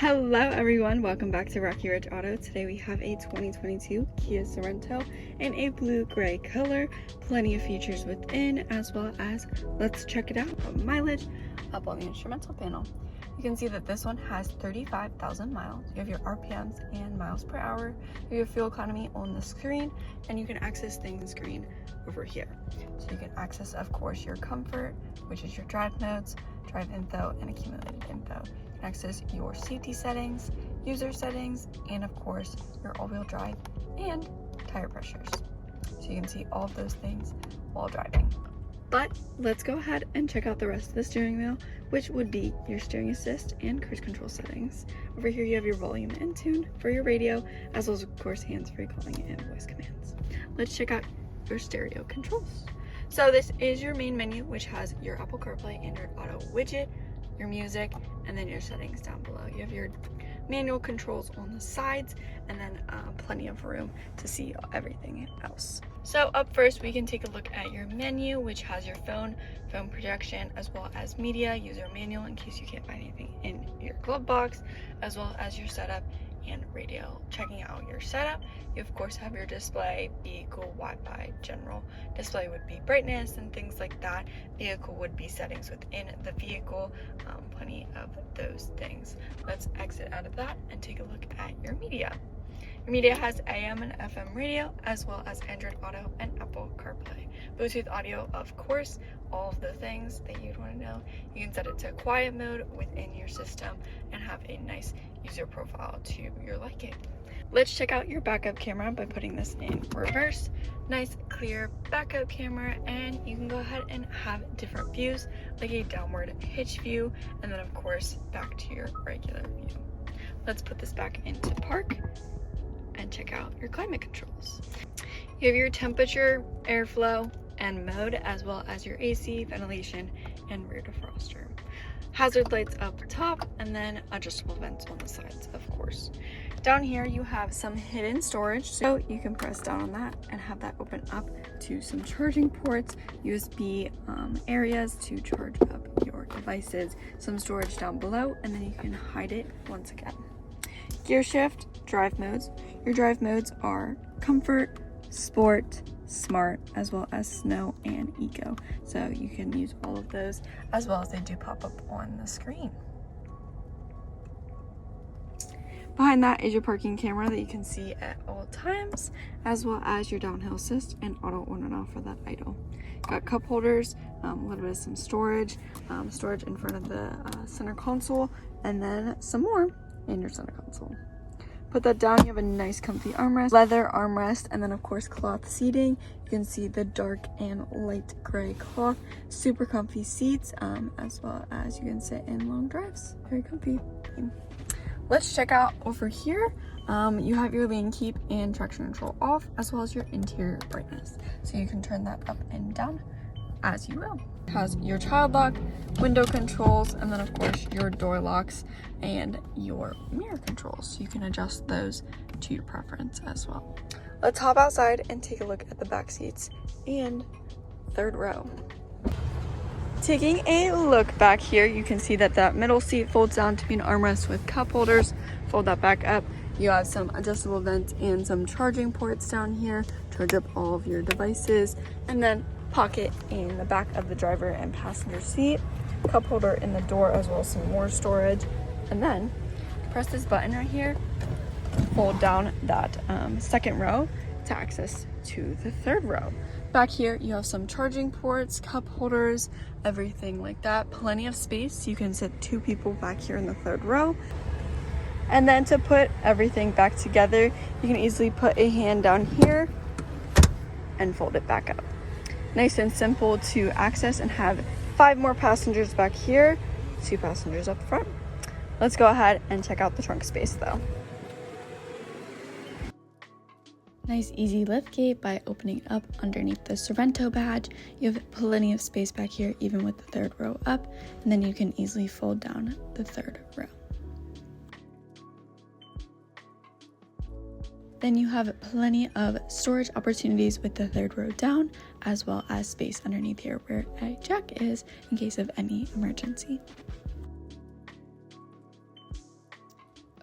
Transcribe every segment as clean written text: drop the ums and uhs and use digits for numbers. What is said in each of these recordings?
Hello everyone, welcome back to Rocky Ridge Auto. Today we have a 2022 Kia Sorento in a blue-gray color. Plenty of features within, as well as, let's check it out. Mileage up on the instrumental panel. You can see that this one has 35,000 miles. You have your RPMs and miles per hour. You have your fuel economy on the screen, and you can access things on the screen over here. So you can access, of course, your comfort, which is your drive modes, drive info, and accumulated info. Access your safety settings, user settings, and of course your all-wheel drive and tire pressures. So you can see all of those things while driving. But let's go ahead and check out the rest of the steering wheel, which would be your steering assist and cruise control settings. Over here you have your volume and tune for your radio, as well as of course hands-free calling and voice commands. Let's check out your stereo controls. So this is your main menu, which has your Apple CarPlay, Android Auto widget, your music, and then your settings down below. You have your manual controls on the sides, and then plenty of room to see everything else. So up first, we can take a look at your menu, which has your phone projection, as well as media, user manual in case you can't find anything in your glove box, as well as your setup and radio. Checking out your setup, you of course have your display, vehicle, Wi-Fi, general. Display would be brightness and things like that. Vehicle would be settings within the vehicle, plenty of those things. Let's exit out of that and take a look at your media. Your media has AM and FM radio, as well as Android Auto and Apple CarPlay. Bluetooth audio, of course, all of the things that you'd want to know. You can set it to quiet mode within your system and have a nice user profile to your liking. Let's check out your backup camera by putting this in reverse. Nice clear backup camera, and you can go ahead and have different views, like a downward hitch view, and then of course back to your regular view. Let's put this back into park and check out your climate controls. You have your temperature, airflow, and mode, as well as your AC, ventilation, and rear defroster. Hazard lights up top, and then adjustable vents on the sides, of course. Down here you have some hidden storage, so you can press down on that and have that open up to some charging ports, USB areas to charge up your devices, some storage down below, and then you can hide it once again. Gear shift, drive modes. Your drive modes are comfort, sport, smart, as well as snow and eco. So you can use all of those, as well as they do pop up on the screen. Behind that is your parking camera that you can see at all times, as well as your downhill assist and auto on and off for that idle. Got cup holders, a little bit of some storage, storage in front of the center console, and then some more in your center console. Put that down, you have a nice comfy armrest, leather armrest, and then of course cloth seating. You can see the dark and light gray cloth, super comfy seats, as well as you can sit in long drives, very comfy. Let's check out over here. You have your lane keep and traction control off, as well as your interior brightness. So you can turn that up and down as you will. It has your child lock, window controls, and then of course your door locks and your mirror controls. So you can adjust those to your preference as well. Let's hop outside and take a look at the back seats and third row. Taking a look back here, you can see that that middle seat folds down to be an armrest with cup holders. Fold that back up. You have some adjustable vents and some charging ports down here. Charge up all of your devices, and then pocket in the back of the driver and passenger seat, cup holder in the door, as well as some more storage. And then press this button right here, fold down that second row to access to the third row. Back here you have some charging ports, cup holders, everything like that. Plenty of space. You can sit two people back here in the third row. And then to put everything back together, you can easily put a hand down here and fold it back up. Nice and simple to access, and have 5 more passengers back here, 2 passengers up front. Let's go ahead and check out the trunk space though. Nice easy lift gate by opening up underneath the Sorento badge. You have plenty of space back here, even with the third row up, and then you can easily fold down the third row. Then you have plenty of storage opportunities with the third row down, as well as space underneath here where a jack is in case of any emergency.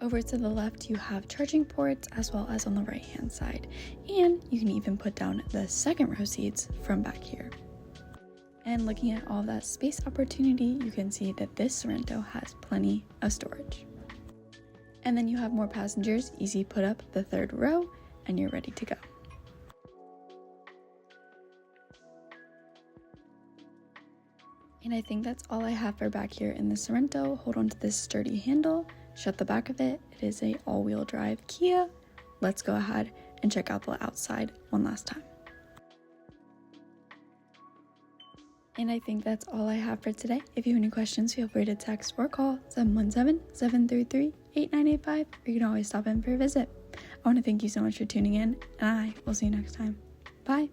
Over to the left, you have charging ports as well as on the right hand side. And you can even put down the second row seats from back here. And looking at all that space opportunity, you can see that this Sorento has plenty of storage. And then you have more passengers, easy put up the third row, and you're ready to go. And I think that's all I have for back here in the Sorento. Hold on to this sturdy handle, shut the back of it. It is a all-wheel drive Kia. Let's go ahead and check out the outside one last time. And I think that's all I have for today. If you have any questions, feel free to text or call 717-733-8985, or you can always stop in for a visit. I want to thank you so much for tuning in, and I will see you next time. Bye.